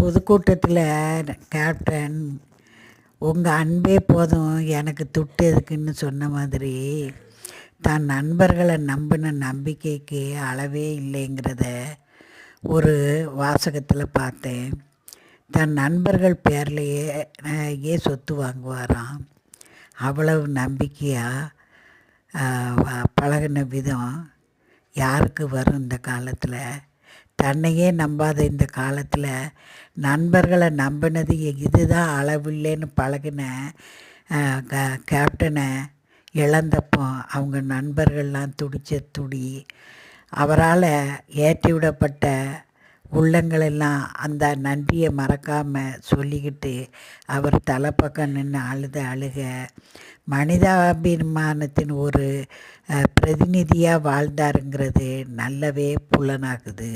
பொதுக்கூட்டத்தில் கேப்டன் உங்கள் அன்பே போதும் எனக்கு துட்டு எதுக்குன்னு சொன்ன மாதிரி தான் நண்பர்களை நம்பின நம்பிக்கைக்கு அளவே இல்லைங்கிறத ஒரு வாசகத்தில் பார்த்தேன். தன் நண்பர்கள் பேர்லேயே சொத்து வாங்குவாராம். அவ்வளவு நம்பிக்கையாக பழகின விதம் யாருக்கு வரும் இந்த காலத்தில்? தன்னையே நம்பாத இந்த காலத்தில் நண்பர்களை நம்பினது இதுதான் அளவில்லைன்னு பழகின கேப்டனை இழந்தப்போ அவங்க நண்பர்கள்லாம் துடித்த துடி, அவரால் ஏற்றி விடப்பட்ட உள்ளங்களெல்லாம் அந்த நன்றியை மறக்காமல் சொல்லிக்கிட்டு அவர் தலைப்பக்கம் நின்று அழுக மனிதாபிமானத்தின் ஒரு பிரதிநிதியாக வாழ்ந்தாருங்கிறது நல்லாவே புலனாகுது.